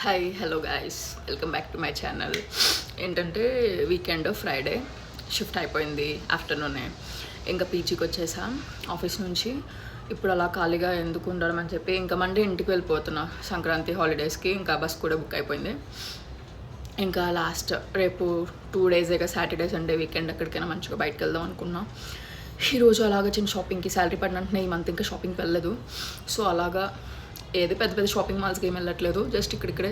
Hi hello guys, welcome back to my channel. ఏంటంటే weekend Friday shift అయిపోయింది ఆఫ్టర్నూనే. ఇంకా పీజీకి వచ్చేసాం ఆఫీస్ నుంచి. ఇప్పుడు అలా ఖాళీగా ఎందుకు ఉండడం అని చెప్పి ఇంకా మండే ఇంటికి వెళ్ళిపోతున్నా సంక్రాంతి హాలిడేస్కి. ఇంకా బస్ కూడా బుక్ అయిపోయింది. ఇంకా లాస్ట్ రేపు 2 days సాటర్డే సండే వీకెండ్ ఎక్కడికైనా మంచిగా బయటకు వెళ్దాం అనుకున్నా. ఈరోజు అలాగా చిన్న షాపింగ్కి శాలరీ పడినంటే ఈ మంత్ ఇంకా షాపింగ్కి వెళ్ళలేదు. సో అలాగా ఏది పెద్ద పెద్ద షాపింగ్ మాల్స్కి ఏం వెళ్ళట్లేదు, జస్ట్ ఇక్కడిక్కడే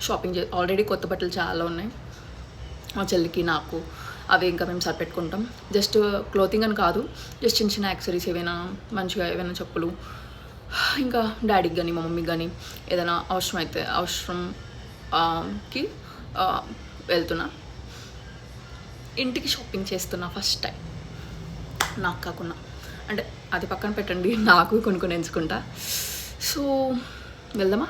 షాపింగ్ ఆల్రెడీ కొత్త బట్టలు చాలా ఉన్నాయి మా చెల్లికి నాకు. అవి ఇంకా మేము సరిపెట్టుకుంటాం. జస్ట్ క్లోతింగ్ అని కాదు, జస్ట్ చిన్న చిన్న యాక్సరీస్ ఏవైనా మంచిగా ఏవైనా చెప్పులు, ఇంకా డాడీకి కానీ మా మమ్మీకి కానీ ఏదైనా అవసరంకి వెళ్తున్నా. ఇంటికి షాపింగ్ చేస్తున్నా ఫస్ట్ టైం, నాకు కాకుండా. అంటే అది పక్కన పెట్టండి, నాకు కొనుక్కొని ఎంచుకుంటా. సో వెళ్దామా?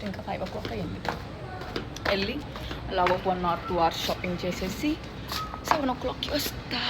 ఇంకా 5 o'clock అయ్యింది. వెళ్ళి అలాగ 1 or 2 hours షాపింగ్ చేసేసి 7 o'clockకి వస్తా.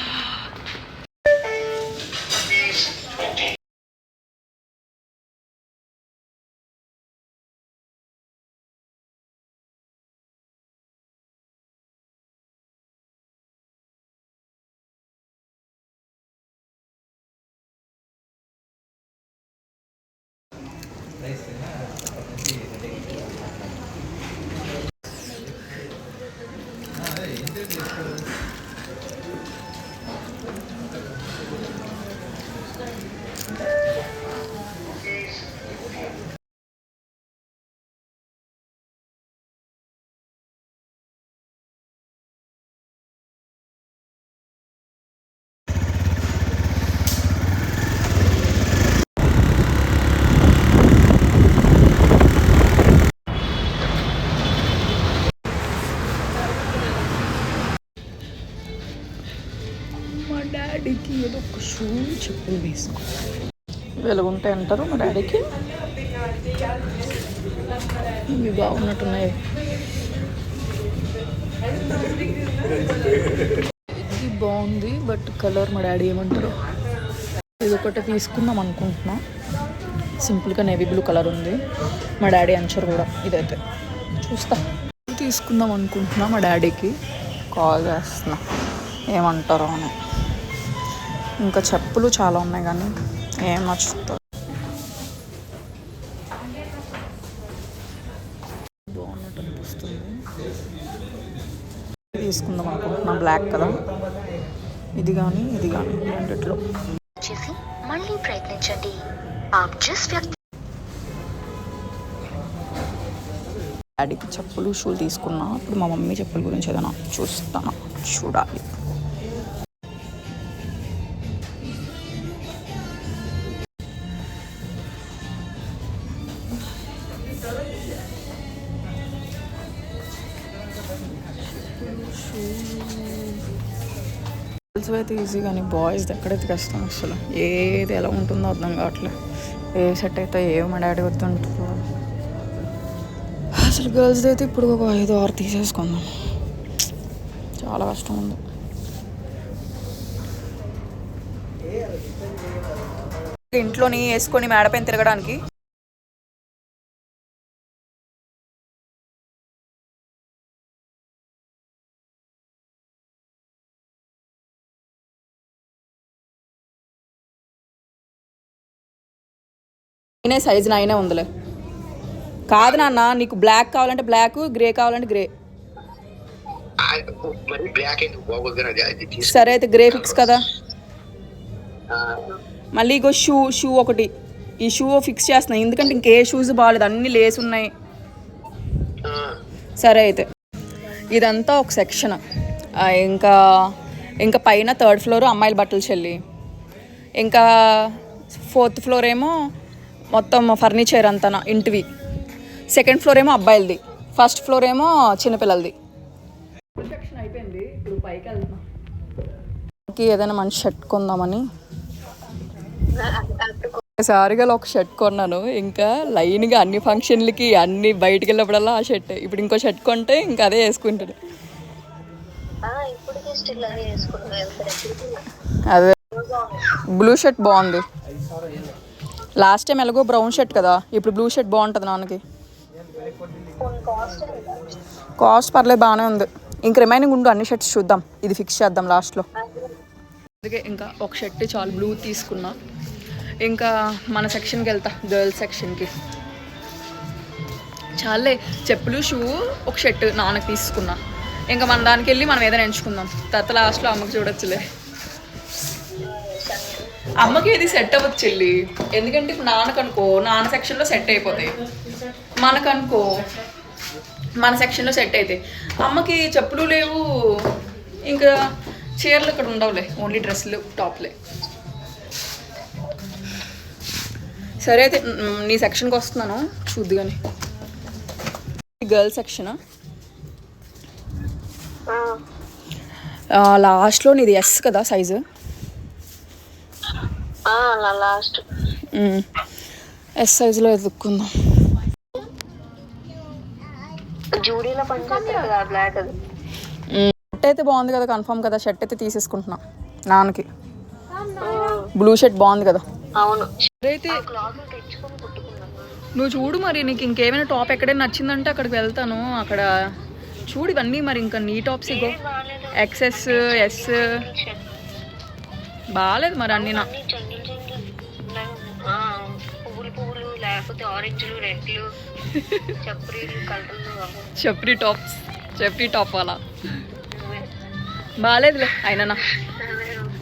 మా డాడీకి ఏదో ఒక షూ చెప్పులు వేసుకో వెలుగుంటాయి అంటారు మా డాడీకి. ఇవి బాగున్నట్టున్నాయి. ఇది బాగుంది, బట్ కలర్ మా డాడీ ఏమంటారు. ఇది ఒకటి తీసుకుందాం అనుకుంటున్నా. సింపుల్గా నేవీ బ్లూ కలర్ ఉంది. మా డాడీ అంచరు కూడా. ఇదైతే చూస్తా, తీసుకుందాం అనుకుంటున్నా. మా డాడీకి కాల్ చేస్తున్నా ఏమంటారో అని. ఇంకా చెప్పులు చాలా ఉన్నాయి కానీ ఏం నచ్చుతుంది. బాగున్నట్టు అనిపిస్తుంది. తీసుకుందాం అనుకుంటున్నా, బ్లాక్ కదా. ఇది కానీ రెండిట్లో మళ్ళీ ప్రయత్నించండి. డాడీకి చెప్పులు షూలు తీసుకున్నా. ఇప్పుడు మా మమ్మీ చెప్పుల గురించి ఏదైనా చూస్తాను, చూడాలి. గర్ల్స్ అయితే ఈజీ కానీ బాయ్స్ది ఎక్కడైతే కష్టం. అసలు ఏది ఎలా ఉంటుందో అర్థం కావట్లేదు. ఏ సెట్ అయితే మా డాడీ వద్దంటారు. అసలు గర్ల్స్ది అయితే ఇప్పుడు ఒక 5 or 6 తీసేసుకుందాం. చాలా కష్టం ఉంది. ఇంట్లోని వేసుకొని మేడపైన తిరగడానికి సైజు 9 ఉందిలే. కాదు నాన్న, నీకు బ్లాక్ కావాలంటే బ్లాక్, గ్రే కావాలంటే గ్రే. సరే అయితే గ్రే ఫిక్స్ కదా. మళ్ళీ ఇగో షూ ఒకటి, ఈ షూ ఫిక్స్ చేస్తున్నా. ఎందుకంటే ఇంకే షూస్ బాగాలేదు, అన్ని లేస్ ఉన్నాయి. సరే అయితే ఇదంతా ఒక సెక్షన్. ఇంకా పైన 3rd floor అమ్మాయిల బట్టలు చెల్లి. ఇంకా 4th floor ఏమో మొత్తం ఫర్నిచర్ అంతా ఇంటివి. 2nd floor ఏమో అబ్బాయిలది. 1st floor ఏమో చిన్నపిల్లలది. సెక్షన్ అయిపోయింది. ఇప్పుడు పైకి వెళ్తున్నా. ఏదైనా మంచి షర్ట్ కొందామని సారిగా ఒక షర్ట్ కొన్నాను. ఇంకా లైన్గా అన్ని ఫంక్షన్లకి అన్ని బయటికి వెళ్ళినప్పుడల్లా ఆ షర్ట్. ఇప్పుడు ఇంకో షర్ట్ కొంటే ఇంకా అదే వేసుకుంటాడు. అదే బ్లూ షర్ట్ బాగుంది. లాస్ట్ టైం ఎలాగో బ్రౌన్ షర్ట్ కదా, ఇప్పుడు బ్లూ షర్ట్ బాగుంటుంది నాన్నకి. కాస్ట్ పర్లేదు, బాగానే ఉంది. ఇంక రిమైనింగ్ ఉండు, అన్ని షర్ట్స్ చూద్దాం, ఇది ఫిక్స్ చేద్దాం లాస్ట్లో. అందుకే ఇంకా ఒక షర్ట్ చాలు, బ్లూ తీసుకున్నా. ఇంకా మన సెక్షన్కి వెళ్తా, గర్ల్స్ సెక్షన్కి. చాలే, చెప్పులు షూ ఒక షర్ట్ నాన్నకి తీసుకున్నా. ఇంకా మన దానికి వెళ్ళి మనం ఏదైనా ఎంచుకుందాం, తర్వాత లాస్ట్లో అమ్మకి చూడొచ్చులే. అమ్మకి ఇది సెట్ అవ్వచ్చు చెల్లి, ఎందుకంటే ఇప్పుడు నాన్నకనుకో నాన్న సెక్షన్లో సెట్ అయిపోతాయి, మనకనుకో మన సెక్షన్లో సెట్ అవుతాయి. అమ్మకి చెప్పులు లేవు, ఇంకా చీరలు ఇక్కడ ఉండవులే, ఓన్లీ డ్రెస్సులు టాప్లే. సరే అయితే నీ సెక్షన్కి వస్తున్నాను, చూద్దు కానీ. గర్ల్స్ సెక్షనా? లాస్ట్లో నీది ఎస్ కదా సైజు? లాస్ట్ ఎస్ సైజులో ఎదుక్కుందాం. జూడీలో పనిచేస్తుంది కదా బ్లాక్, అది షర్ట్ అయితే బాగుంది కదా, కన్ఫర్మ్ కదా, షర్ట్ అయితే తీసేసుకుంటున్నా నాన్నకి. బ్లూ షర్ట్ బాగుంది కదా. అవును. అయితే నువ్వు చూడు మరి, నీకు ఇంకేమైనా టాప్ ఎక్కడైనా నచ్చిందంటే అక్కడికి వెళ్తాను. అక్కడ చూడు ఇవన్నీ మరి, ఇంకా నీ టాప్స్ ఇగో ఎక్సెస్ ఎస్ బాగాలేదు మరి అన్నీ. పువ్వులు లేకపోతే ఆరెంజ్లు, రెడ్లు, చప్రీలు, కలర్లు, చప్రీ టాప్ అలా బాగాలేదులే. అయినా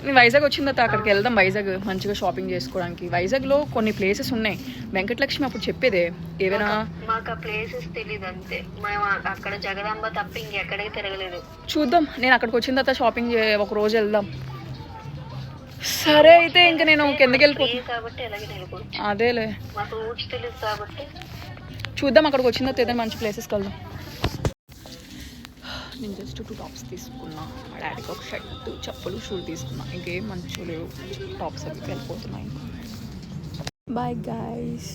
నేను వైజాగ్ వచ్చిన తర్వాత అక్కడికి వెళ్దాం, వైజాగ్ మంచిగా షాపింగ్ చేసుకోవడానికి. వైజాగ్లో కొన్ని ప్లేసెస్ ఉన్నాయి, వెంకటలక్ష్మి అప్పుడు చెప్పేదే ఏవైనా. మాకు ఆ ప్లేసెస్ తెలియదు అంతే, మేము అక్కడ జగదాంబ తప్ప ఇంకెక్కడికి తిరగలేదు. చూద్దాం, నేను అక్కడికి వచ్చిన తర్వాత షాపింగ్ ఒక రోజు వెళ్దాం. సరే అయితే ఇంకా నేను కిందకి వెళ్ళిపోతాను కాబట్టి ఎలాగే నిలబడుతుంది. అదేలే, మాకు రూట్స్ తెలియదు కాబట్టి చూద్దాం, అక్కడికి వచ్చిన తర్వాత ఏదైనా మంచి ప్లేసెస్కి వెళ్దాం. నేను జస్ట్ 2 టాప్స్ తీసుకున్నా, మా డాడీకి ఒక షర్ట్, చెప్పులు, షూ తీసుకున్నా. ఇంకేం మంచి లేవు, టాప్స్ అవి వెళ్ళిపోతున్నాయి. Bye guys.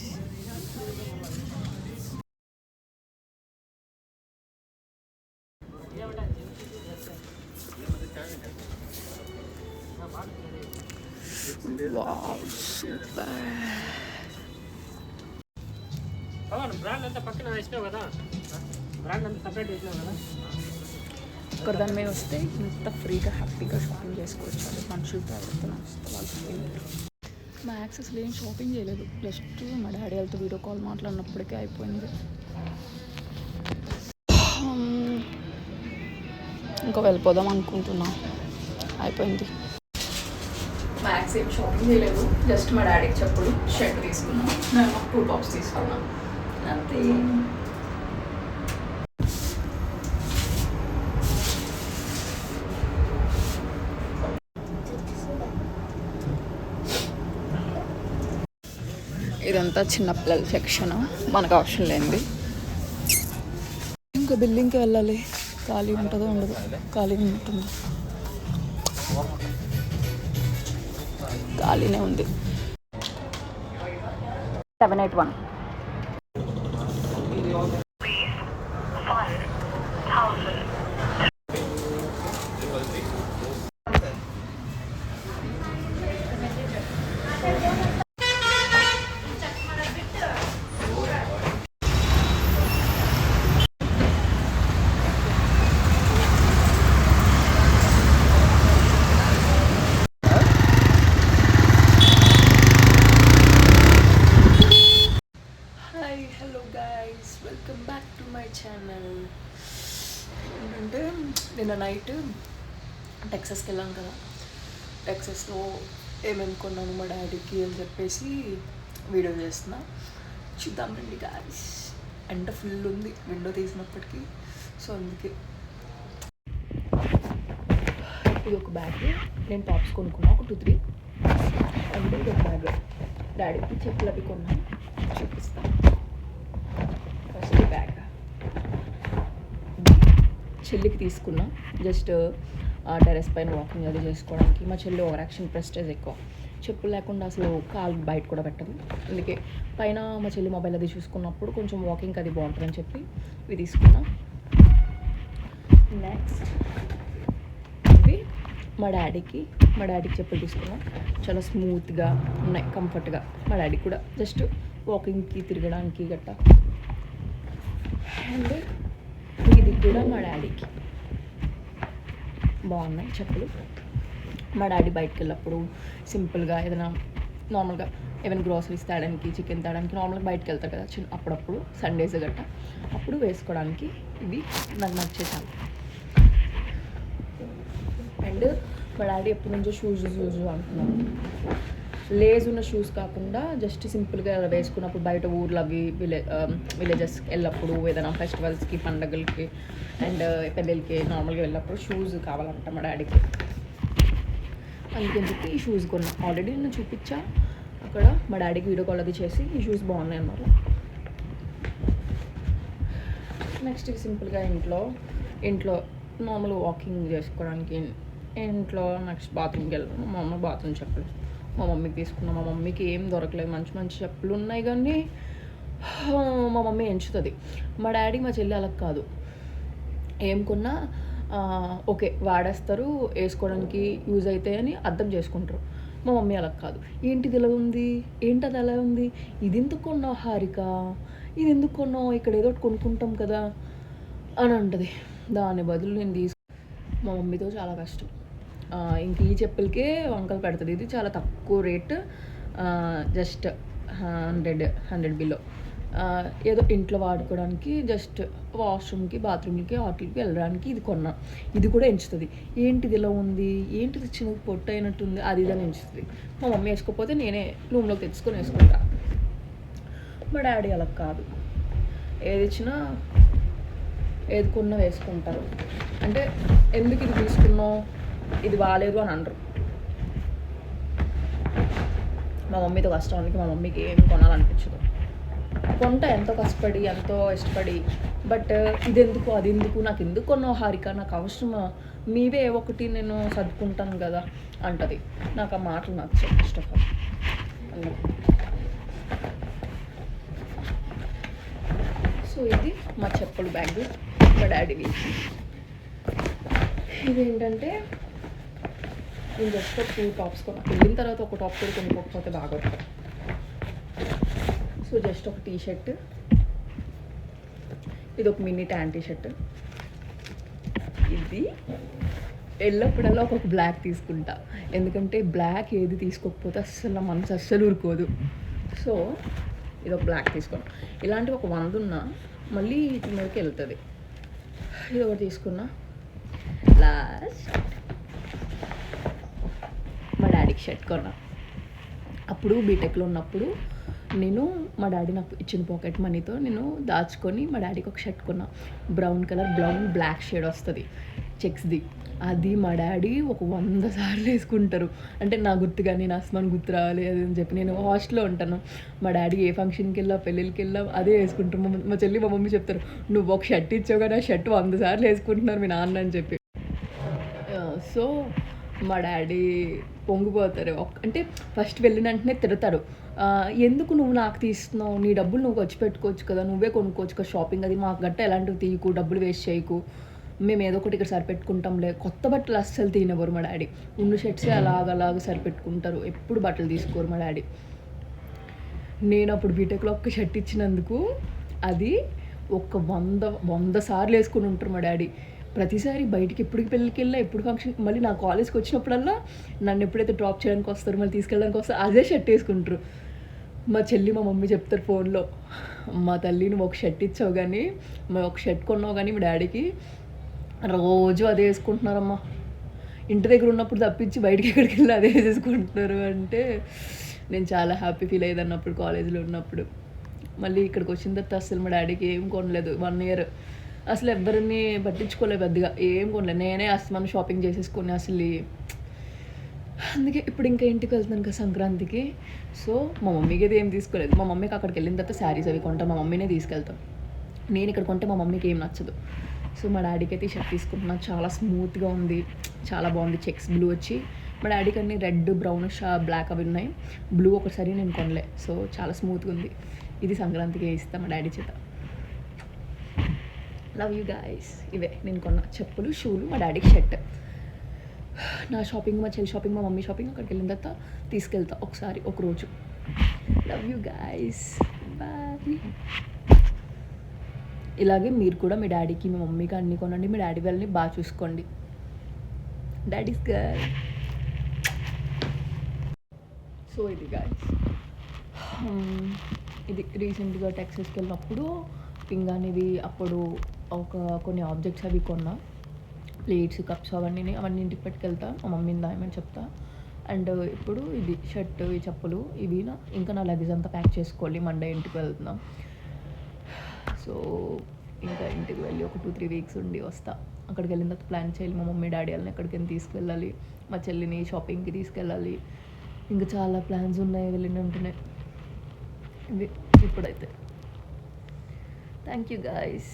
Wow super. Brand అంతా పక్కన వేసినావు కదా, బ్రాండ్ అంతా సపరేట్ వేసినావు కదా. ఇక్కడ దాని మీద వస్తే ఇంత ఫ్రీగా హ్యాపీగా షాపింగ్ చేసుకోవచ్చు. అది మనుషులు ప్రవర్తన మా యాక్సెస్లో ఏం షాపింగ్ చేయలేదు, జస్ట్ మా డాడీ వాళ్ళతో వీడియో కాల్ మాట్లాడినప్పటికే అయిపోయింది. ఇంకా వెళ్ళిపోదాం అనుకుంటున్నా, అయిపోయింది. మా యాక్స్ ఏం షాపింగ్ చేయలేదు, జస్ట్ మా డాడీకి చెప్పుడు షర్ట్ తీసుకున్నాను, నేను 2 టాప్స్ తీసుకున్నాను అంతే. ఇదంతా చిన్నపిల్లల సెక్షన్, మనకు అవసరం లేనిది. ఇంకా బిల్డింగ్కి వెళ్ళాలి, ఖాళీ ఉంటుందో ఉండదు, ఖాళీ ఉంటుంది, ఖాళీనే ఉంది. 781 welcome back to my channel. ఏంటంటే నిన్న నైట్ టెక్సస్కి వెళ్ళాను కదా, టెక్సస్లో ఏమేమి కొన్నాను మా డాడీకి అని చెప్పేసి వీడియో చేస్తున్నా, చూద్దాం రండి గాయ్స్. ఎండ ఫుల్ ఉంది విండో తీసినప్పటికీ, సో అందుకే. ఇది ఒక బ్యాగ్, నేను టాప్స్ కొనుక్కున్నా ఒక 2-3, అంటే ఇది ఒక బ్యాగ్. డాడీకి చెప్పులు అవి కొన్నాను, చూపిస్తాను. ఫస్ట్ బ్యాగ్ చెల్లికి తీసుకున్నా, జస్ట్ టెరెస్ పైన వాకింగ్ అది చేసుకోవడానికి. మా చెల్లి ఓవర్ యాక్షన్, ప్రెస్టేజ్ ఎక్కువ, చెప్పులు లేకుండా అసలు కాలు బయట కూడా పెట్టదు. అందుకే పైన మా చెల్లి మొబైల్ అది చూసుకున్నప్పుడు కొంచెం వాకింగ్ అది బాగుంటుందని చెప్పి ఇవి తీసుకున్నా. నెక్స్ట్ ఇవి మా డాడీకి చెప్పులు తీసుకున్నాం. చాలా స్మూత్గా ఉన్నాయి, కంఫర్ట్గా. మా డాడీ కూడా జస్ట్ వాకింగ్కి తిరగడానికి గట్ట. అండ్ ఇది కూడా మా డాడీకి బాగున్నాయి చెప్పులు. మా డాడీ బయటకు వెళ్ళినప్పుడు సింపుల్గా ఏదైనా నార్మల్గా ఏమైనా గ్రోసరీస్ తేడానికి, చికెన్ తేడానికి నార్మల్గా బయటకు వెళ్తారు కదా అప్పుడప్పుడు సండేస్ గట్ట, అప్పుడు వేసుకోవడానికి ఇవి నాకు నచ్చేసాను. అండ్ మా డాడీ ఎప్పటి నుంచో షూస్ అంటున్నాను. లేజ్ ఉన్న షూస్ కాకుండా జస్ట్ సింపుల్గా వేసుకున్నప్పుడు బయట ఊర్లు అవి విలేజెస్కి వెళ్ళినప్పుడు, ఏదైనా ఫెస్టివల్స్కి, పండగలకి అండ్ పెళ్ళిళ్ళకి నార్మల్గా వెళ్ళినప్పుడు షూస్ కావాలంట మా డాడీకి. అందుకని చెప్పి ఈ షూస్ కొన్నా. ఆల్రెడీ నేను చూపించా అక్కడ, మా డాడీకి వీడియో కాల్ అది చేసి ఈ షూస్ బాగున్నాయి అన్నమాట. నెక్స్ట్ సింపుల్గా ఇంట్లో నార్మల్ వాకింగ్ చేసుకోవడానికి ఇంట్లో. నెక్స్ట్ బాత్రూమ్కి వెళ్ళాను. మా అమ్మ బాత్రూమ్ చెప్పులు మా మమ్మీకి తీసుకున్నాం. మా మమ్మీకి ఏం దొరకలేదు, మంచి మంచి చెప్పులు ఉన్నాయి కానీ మా మమ్మీ ఎంచుతుంది. మా డాడీ మా చెల్లి అలా కాదు, ఏం కొన్నా ఓకే వాడేస్తారు, వేసుకోవడానికి యూజ్ అవుతాయని అర్థం చేసుకుంటారు. మా మమ్మీ అలా కాదు. ఏంటిది ఇలా ఉంది, ఏంటది అలా ఉంది, ఇది ఎందుకు కొన్నావు హారిక, ఇది ఎందుకు కొన్నావు, ఇక్కడ ఏదో ఒకటి కొనుక్కుంటాం కదా అని అంటుంది. దాని బదులు నేను మా మమ్మీతో చాలా కష్టం. ఇంక ఈ చెప్పులకే వంకలు పెడుతుంది. ఇది చాలా తక్కువ రేట్, జస్ట్ 100 బిలో. ఏదో ఇంట్లో వాడుకోవడానికి, జస్ట్ వాష్రూమ్కి, బాత్రూమ్కి, వాటికి వెళ్ళడానికి ఇది కొన్నా. ఇది కూడా ఎంచుతుంది. ఏంటిది ఇలా ఉంది, ఏంటిది చిన్న పొట్టు అయినట్టుంది, అది ఇదని ఎంచుతుంది. మా మమ్మీ వేసుకోకపోతే నేనే రూమ్లోకి తెచ్చుకొని వేసుకుంటా. మా డాడీ అలా కాదు, ఏది ఇచ్చినా ఏది కొన్నా వేసుకుంటారు. అంటే ఎందుకు ఇది తీసుకున్నావు, ఇది బాగాలేదు అని అనరు. మా మమ్మీతో కష్టానికి మా మమ్మీకి ఏం కొనాలనిపించదు. కొంట ఎంతో కష్టపడి, ఎంతో ఇష్టపడి, బట్ ఇదెందుకు, అది ఎందుకు, నాకు ఎందుకు కొన్నావు హారిక, నాకు అవసరమా, మీవే ఒకటి నేను సర్దుకుంటాను కదా అంటది. నాకు ఆ మాటలు నచ్చవు ఫస్ట్ ఆఫ్ ఆల్. సో ఇది మా చెప్పులు బ్యాగ్ మా డాడీవి. ఇదేంటంటే నేను జస్ట్ 2 టాప్స్ కొన్నా. వెళ్ళిన తర్వాత ఒక టాప్ కూడా కొనుక్కోకపోతే బాగోదు. సో జస్ట్ ఒక టీషర్ట్, ఇది ఒక మినీ ట్యాన్ టీషర్ట్. ఇది వెళ్ళప్పుడల్లా ఒక బ్లాక్ తీసుకుంటా, ఎందుకంటే బ్లాక్ ఏది తీసుకోకపోతే అస్సలు నా మనసు అస్సలు ఊరుకోదు. సో ఇది ఒక బ్లాక్ తీసుకున్నా. ఇలాంటివి ఒక 100 ఉన్నా మళ్ళీ వీటి మీదకి వెళ్తుంది. ఇది ఒకటి తీసుకున్నా. లాస్ట్ మా డాడీకి షర్ట్ కొన్నా. అప్పుడు బీటెక్లో ఉన్నప్పుడు నేను మా డాడీ నాకు ఇచ్చిన పాకెట్ మనీతో నేను దాచుకొని మా డాడీకి ఒక షర్ట్ కొన్నా. బ్రౌన్ కలర్, బ్లాక్ షేడ్ వస్తుంది చెక్స్ది. అది మా డాడీ ఒక 100 సార్లు వేసుకుంటారు. అంటే నా గుర్తు కానీ నా అస్మాన్ గుర్తు రావాలి అది అని చెప్పి. నేను హాస్టల్లో ఉంటాను. మా డాడీ ఏ ఫంక్షన్కి వెళ్ళా, పెళ్ళిళ్ళకి వెళ్ళా అదే వేసుకుంటారు. మా చెల్లి మా మమ్మీ చెప్తారు, నువ్వు ఒక షర్ట్ ఇచ్చావు కానీ ఆ షర్ట్ 100 సార్లు వేసుకుంటున్నారు మీ నాన్న అని చెప్పి. సో మా డాడీ పొంగిపోతారు. అంటే ఫస్ట్ వెళ్ళిన వెంటనే తిడతారు, ఎందుకు నువ్వు నాకు తీస్తున్నావు, నీ డబ్బులు నువ్వు ఖర్చు పెట్టుకోవచ్చు కదా, నువ్వే కొనుక్కోవచ్చు కదా షాపింగ్, అది మాకు గట్ట ఎలాంటివి తీయకు, డబ్బులు వేస్ట్ చేయకు, మేము ఏదో ఒకటి ఇక్కడ సరిపెట్టుకుంటాంలే. కొత్త బట్టలు అస్సలు తీయనివ్వరు మా డాడీ. ఉన్న షర్ట్సే అలాగ సరిపెట్టుకుంటారు. ఎప్పుడు బట్టలు తీసుకోరు మా డాడీ. నేను అప్పుడు బీటెక్లో ఒక్క షర్ట్ ఇచ్చినందుకు అది ఒక 100 సార్లు వేసుకుని ఉంటారు మా డాడీ. ప్రతిసారి బయటికి ఎప్పటికి పెళ్ళికి వెళ్ళినా, ఎప్పుడు ఫంక్షన్, మళ్ళీ నా కాలేజ్కి వచ్చినప్పుడల్లా నన్ను ఎప్పుడైతే డ్రాప్ చేయడానికి వస్తారు, మళ్ళీ తీసుకెళ్ళడానికి వస్తారు, అదే షర్ట్ వేసుకుంటారు. మా చెల్లి మా మమ్మీ చెప్తారు ఫోన్లో, మా తల్లి నువ్వు ఒక షర్ట్ ఇచ్చావు కానీ, ఒక షర్ట్ కొన్నావు కానీ మా డాడీకి రోజు అదే వేసుకుంటున్నారమ్మా, ఇంటి దగ్గర ఉన్నప్పుడు తప్పించి బయటికి ఎక్కడికి వెళ్ళి అదే వేసేసుకుంటున్నారు అంటే నేను చాలా హ్యాపీ ఫీల్ అయ్యేది అన్నప్పుడు కాలేజీలో ఉన్నప్పుడు. మళ్ళీ ఇక్కడికి వచ్చిన తర్వాత అసలు మా డాడీకి ఏం కొనలేదు 1 ఇయర్. అసలు ఎవరిని పట్టించుకోలేదు పెద్దగా, ఏం కొనలేదు. నేనే అస్తమానం షాపింగ్ చేసేసుకొని అసలు. అందుకే ఇప్పుడు ఇంకా ఇంటికి వెళ్తున్నాను కదా సంక్రాంతికి. సో మా మమ్మీకి అయితే ఏం తీసుకోలేదు. మా మమ్మీకి అక్కడికి వెళ్ళిన తర్వాత శారీస్ అవి కొంటాం, మా మమ్మీనే తీసుకెళ్తాం. నేను ఇక్కడ కొంటే మా మమ్మీకి ఏం నచ్చదు. సో మా డాడీకి అయితే షర్ట్ తీసుకుంటున్నాను. చాలా స్మూత్గా ఉంది, చాలా బాగుంది. చెక్స్ బ్లూ వచ్చి, మా డాడీకి అన్ని రెడ్, బ్రౌనిష్, బ్లాక్ అవి ఉన్నాయి. బ్లూ ఒకసారి నేను కొనలే. సో చాలా స్మూత్గా ఉంది. ఇది సంక్రాంతికి ఇస్తాను మా డాడీ చేత. Love you guys. ఇవే నేను కొన్న చెప్పులు, షూలు, మా డాడీకి షర్ట్. నా షాపింగ్, మా చెల్లి షాపింగ్, మా మమ్మీ షాపింగ్, అక్కడికి వెళ్ళిన తర్వాత తీసుకెళ్తా ఒకసారి ఒకరోజు. Love you guys, bye. ఇలాగే మీరు కూడా మీ డాడీకి, మీ మమ్మీకి అన్నీ కొనండి. మీ డాడీ వాళ్ళని బాగా చూసుకోండి. Daddy's girl. సో ఇది గైస్, ఇది రీసెంట్గా టెక్సస్కి వెళ్ళినప్పుడు పింగానివి అప్పుడు కొన్ని ఆబ్జెక్ట్స్ అవి కొన్నా, ప్లేట్స్, కప్స్ అవన్నీ ఇంటికి పట్టుకెళ్తా, మా మమ్మీని దాయమని చెప్తా. అండ్ ఇప్పుడు ఇది షర్ట్, ఈ చెప్పులు, ఇవి ఇంకా నా లగేజ్ అంతా ప్యాక్ చేసుకోవాలి. మండే ఇంటికి వెళ్తున్నాం. సో ఇంకా ఇంటికి వెళ్ళి ఒక 2-3 వీక్స్ ఉండి వస్తా. అక్కడికి వెళ్ళిన తర్వాత ప్లాన్ చేయాలి, మా మమ్మీ డాడీ వాళ్ళని ఎక్కడికైనా తీసుకెళ్ళాలి, మా చెల్లిని షాపింగ్కి తీసుకెళ్ళాలి. ఇంకా చాలా ప్లాన్స్ ఉన్నాయి వెళ్ళిన ఉంటున్నాయి. ఇది ఇప్పుడైతే థ్యాంక్ యూ గైస్.